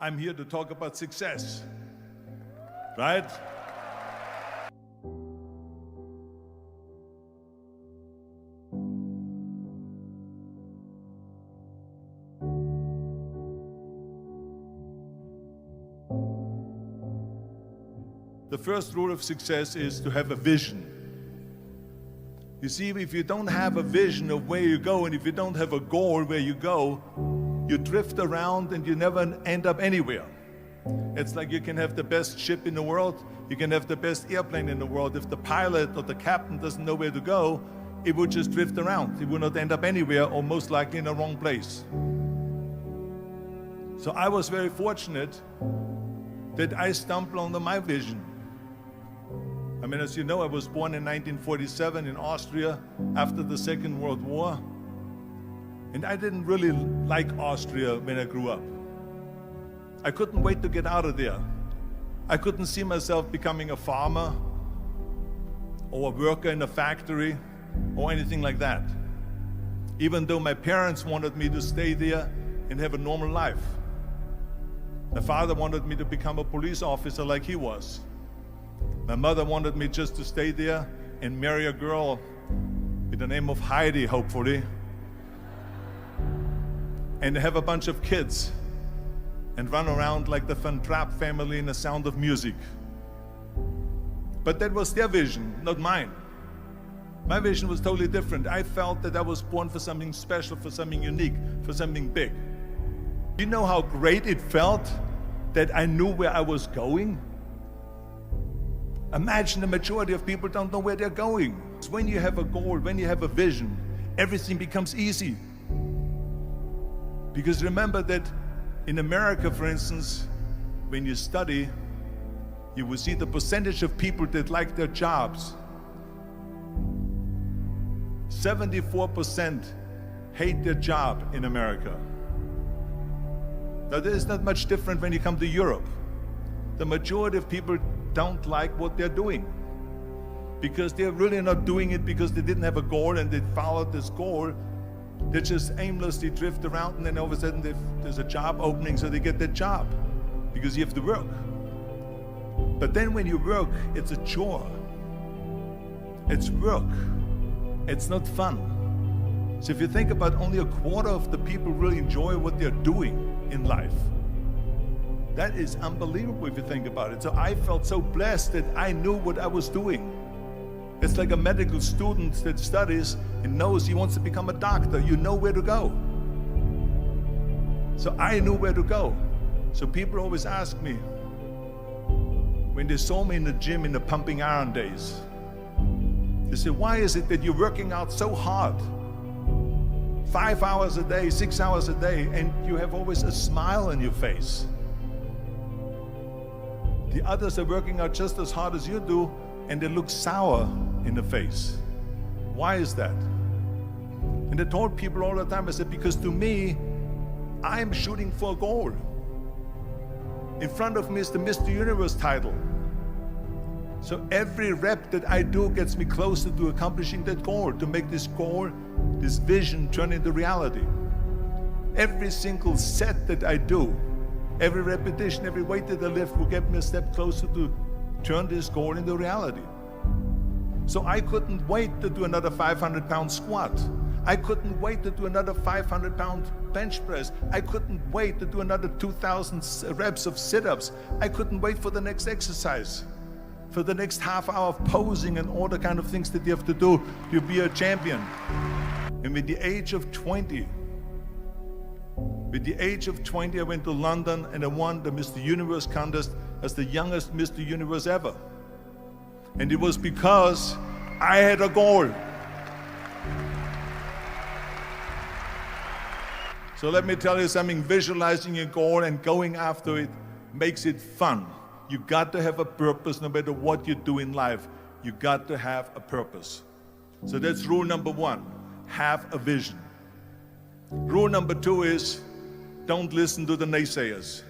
I'm here to talk about success, right? The first rule of success is to have a vision. You see, if you don't have a vision of where you go, and if you don't have a goal where you go, you drift around and you never end up anywhere. It's like you can have the best ship in the world, you can have the best airplane in the world. If the pilot or the captain doesn't know where to go, it would just drift around. It would not end up anywhere, or most likely in the wrong place. So I was very fortunate that I stumbled onto my vision. I mean, as you know, I was born in 1947 in Austria after the Second World War. And I didn't really like Austria when I grew up. I couldn't wait to get out of there. I couldn't see myself becoming a farmer or a worker in a factory or anything like that. Even though my parents wanted me to stay there and have a normal life. My father wanted me to become a police officer like he was. My mother wanted me just to stay there and marry a girl with the name of Heidi, hopefully, and have a bunch of kids and run around like the Van Trapp family in The Sound of Music. But that was their vision, not mine. My vision was totally different. I felt that I was born for something special, for something unique, for something big. You know how great it felt that I knew where I was going? Imagine the majority of people don't know where they're going. When you have a goal, when you have a vision, everything becomes easy. Because remember that in America, for instance, when you study, you will see the percentage of people that like their jobs. 74% hate their job in America. Now, there is not much different when you come to Europe. The majority of people don't like what they're doing because they're really not doing it because they didn't have a goal and they followed this goal. They just aimlessly drift around, and then all of a sudden there's a job opening, so they get that job because you have to work. But then when you work, it's a chore. It's work. It's not fun. So if you think about, only a quarter of the people really enjoy what they're doing in life. That is unbelievable if you think about it. So I felt so blessed that I knew what I was doing. It's like a medical student that studies and knows he wants to become a doctor. You know where to go. So I knew where to go. So people always ask me, when they saw me in the gym in the pumping iron days, they say, why is it that you're working out so hard? 5 hours a day, 6 hours a day, and you have always a smile on your face. The others are working out just as hard as you do, and they look sour in the face. Why is that? And I told people all the time, I said, because to me, I'm shooting for a goal. In front of me is the Mr. Universe title. So every rep that I do gets me closer to accomplishing that goal, to make this goal, this vision turn into reality. Every single set that I do, every repetition, every weight that I lift will get me a step closer to turn this goal into reality. So I couldn't wait to do another 500-pound squat. I couldn't wait to do another 500-pound bench press. I couldn't wait to do another 2,000 reps of sit-ups. I couldn't wait for the next exercise, for the next half hour of posing and all the kind of things that you have to do to be a champion. And with the age of 20, I went to London and I won the Mr. Universe contest as the youngest Mr. Universe ever. And it was because I had a goal. So let me tell you something, visualizing a goal and going after it makes it fun. You got to have a purpose no matter what you do in life. You got to have a purpose. So that's rule number one, have a vision. Rule number two is, don't listen to the naysayers.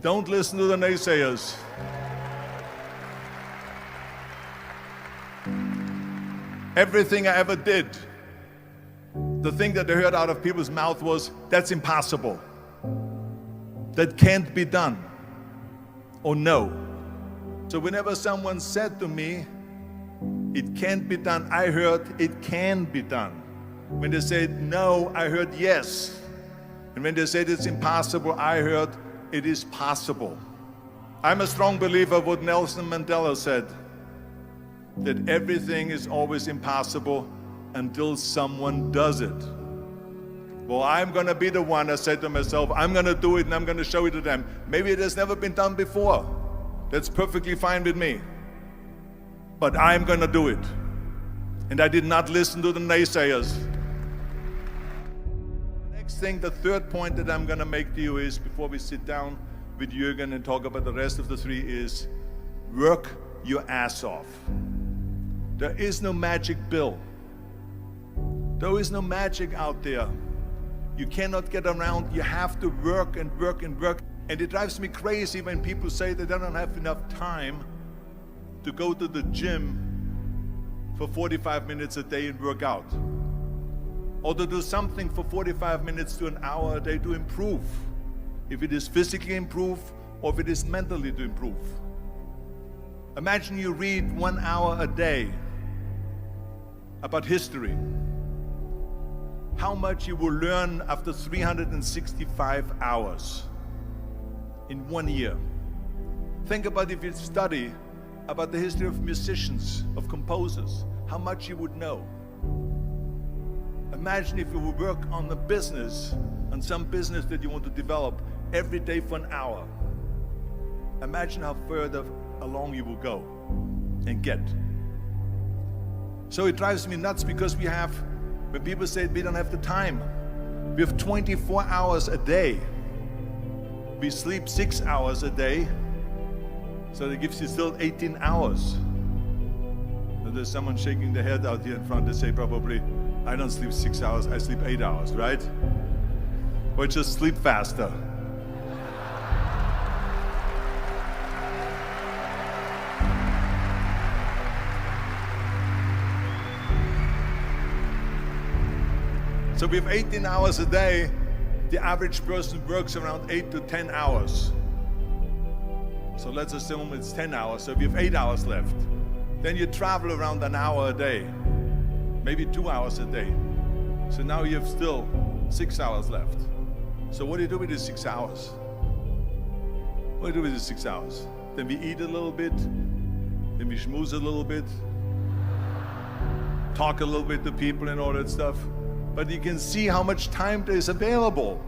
Don't listen to the naysayers. Everything I ever did, the thing that I heard out of people's mouth was, that's impossible. that can't be done or no. So whenever someone said to me, it can't be done, I heard it can be done. When they said no, I heard yes. And when they said it's impossible, I heard it is possible. I'm a strong believer of what Nelson Mandela said, that everything is always impossible until someone does it. Well, I'm going to be the one, I said to myself, I'm going to do it and I'm going to show it to them. Maybe it has never been done before. That's perfectly fine with me. But I'm going to do it. And I did not listen to the naysayers. The next thing, the third point that I'm going to make to you is, before we sit down with Jürgen and talk about the rest of the three, is work your ass off. There is no magic pill. There is no magic out there. You cannot get around. You have to work and work and work. And it drives me crazy when people say that they don't have enough time to go to the gym for 45 minutes a day and work out, or to do something for 45 minutes to an hour a day to improve, if it is physically improve or if it is mentally to improve. Imagine you read 1 hour a day about history. How much you will learn after 365 hours in 1 year. Think about if you study about the history of musicians, of composers, how much you would know. Imagine if you would work on a business, on some business that you want to develop every day for an hour. Imagine how further along you will go and get. So it drives me nuts because when people say we don't have the time, we have 24 hours a day. We sleep 6 hours a day, so that gives you still 18 hours. And there's someone shaking their head out here in front. They say probably, I don't sleep 6 hours, I sleep 8 hours, right? Or just sleep faster. So we have 18 hours a day. The average person works around 8 to 10 hours. So let's assume it's 10 hours, so if you have 8 hours left, then you travel around an hour a day, maybe 2 hours a day. So now you have still 6 hours left. So what do you do with these 6 hours? What do you do with these 6 hours? Then we eat a little bit, then we schmooze a little bit, talk a little bit to people and all that stuff. But you can see how much time there is available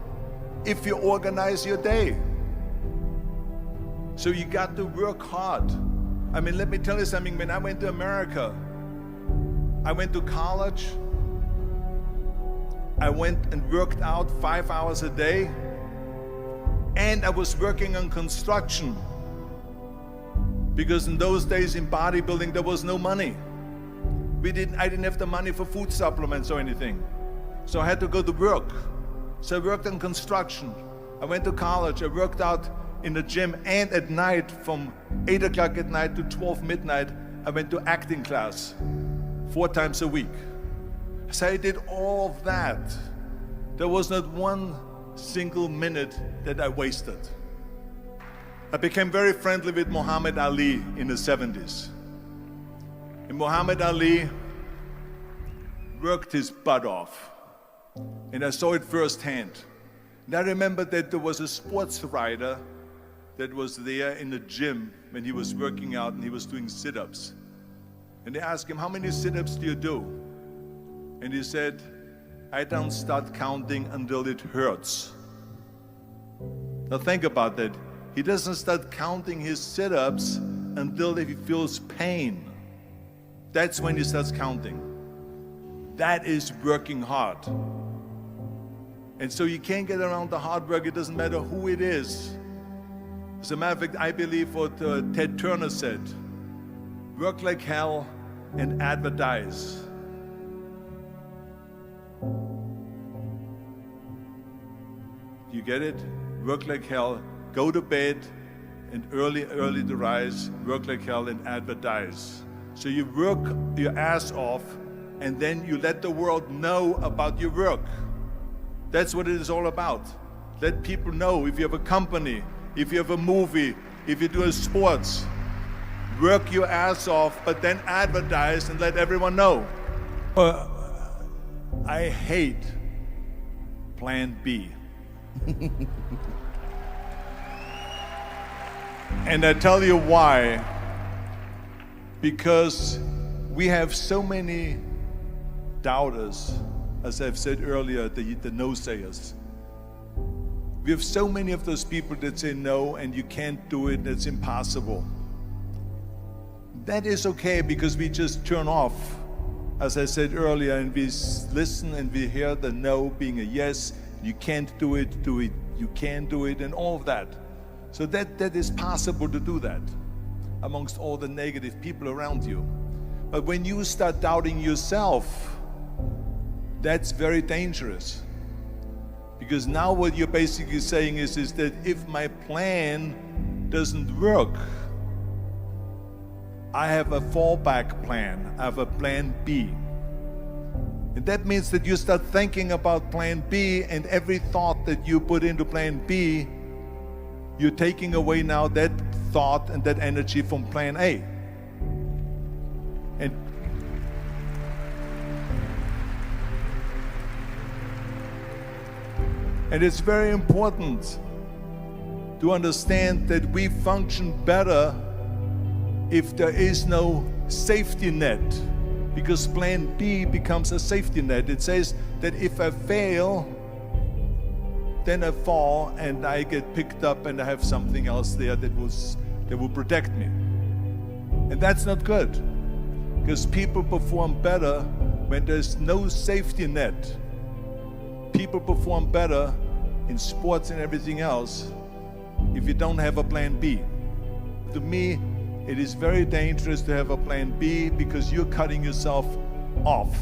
if you organize your day. So you got to work hard. I mean, let me tell you something. When I went to America, I went to college. I went and worked out 5 hours a day. And I was working on construction. Because in those days in bodybuilding, there was no money. I didn't have the money for food supplements or anything. So I had to go to work. So I worked on construction. I went to college. I worked out in the gym, and at night from 8 o'clock at night to 12 midnight, I went to acting class 4 times a week. So I did all of that. There was not one single minute that I wasted. I became very friendly with Muhammad Ali in the 70s. And Muhammad Ali worked his butt off. And I saw it firsthand. And I remember that there was a sports writer that was there in the gym when he was working out and he was doing sit-ups. And they asked him, how many sit-ups do you do? And he said, I don't start counting until it hurts. Now think about that. He doesn't start counting his sit-ups until he feels pain. That's when he starts counting. That is working hard. And so you can't get around the hard work. It doesn't matter who it is. As a matter of fact, I believe what Ted Turner said, work like hell and advertise. You get it? Work like hell, go to bed, and early to rise, work like hell and advertise. So you work your ass off, and then you let the world know about your work. That's what it is all about. Let people know. If you have a company, if you have a movie, if you do a sports, work your ass off, but then advertise and let everyone know. I hate Plan B. And I tell you why. Because we have so many doubters, as I've said earlier, the no-sayers. We have so many of those people that say no, and you can't do it, and it's impossible. That is okay, because we just turn off, as I said earlier, and we listen and we hear the no being a yes. You can't do it, you can do it, and all of that. So that is possible to do that amongst all the negative people around you. But when you start doubting yourself, that's very dangerous. Because now what you're basically saying is that if my plan doesn't work, I have a fallback plan, I have a plan B. And that means that you start thinking about plan B, and every thought that you put into plan B, you're taking away now that thought and that energy from plan A. And it's very important to understand that we function better if there is no safety net, because plan B becomes a safety net. It says that if I fail, then I fall and I get picked up and I have something else there that will protect me. And that's not good, because people perform better when there's no safety net. People perform better in sports and everything else if you don't have a plan B. To me, it is very dangerous to have a plan B, because you're cutting yourself off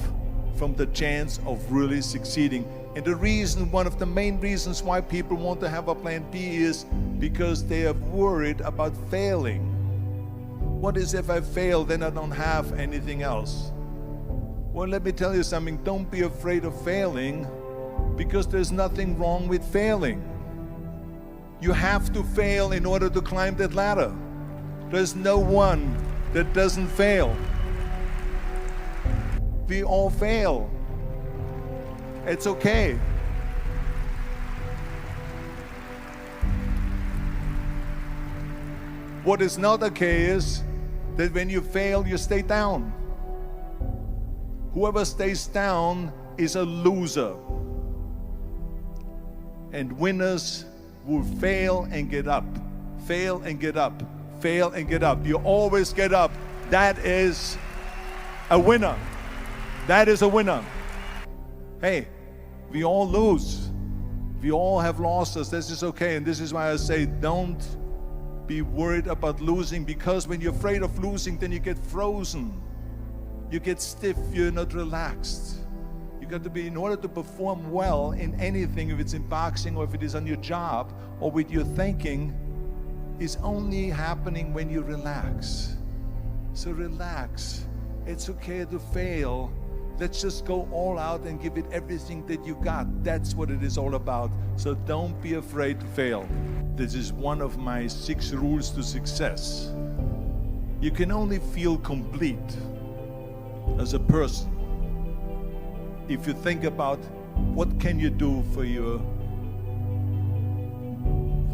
from the chance of really succeeding. And the reason, one of the main reasons why people want to have a plan B is because they are worried about failing. What is if I fail, then I don't have anything else? Well, let me tell you something. Don't be afraid of failing, because there's nothing wrong with failing. You have to fail in order to climb that ladder. There's no one that doesn't fail. We all fail. It's okay. What is not okay is that when you fail, you stay down. Whoever stays down is a loser. And winners will fail and get up, fail and get up, fail and get up. You always get up. That is a winner. That is a winner. Hey, we all lose. We all have losses. This is okay. And this is why I say don't be worried about losing, because when you're afraid of losing, then you get frozen. You get stiff. You're not relaxed. You got to be, in order to perform well in anything, if it's in boxing or if it is on your job or with your thinking, is only happening when you relax. So relax. It's okay to fail. Let's just go all out and give it everything that you got. That's what it is all about. So don't be afraid to fail. This is one of my 6 rules to success. You can only feel complete as a person if you think about what can you do for your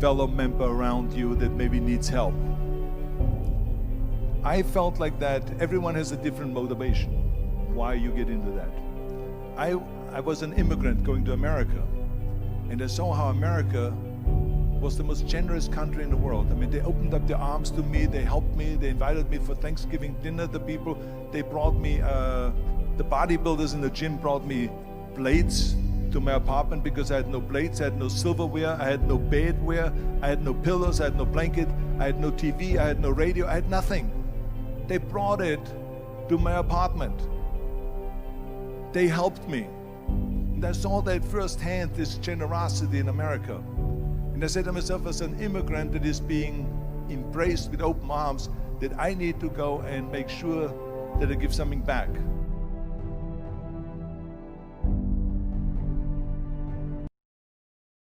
fellow member around you that maybe needs help. I felt like that. Everyone has a different motivation why you get into that. I was an immigrant going to America, and I saw how America was the most generous country in the world. I mean, they opened up their arms to me, they helped me, they invited me for Thanksgiving dinner. The people, they brought me, the bodybuilders in the gym brought me plates to my apartment because I had no plates, I had no silverware, I had no bedware, I had no pillows, I had no blanket, I had no TV, I had no radio, I had nothing. They brought it to my apartment. They helped me. And I saw that firsthand, this generosity in America. And I said to myself, as an immigrant that is being embraced with open arms, that I need to go and make sure that I give something back.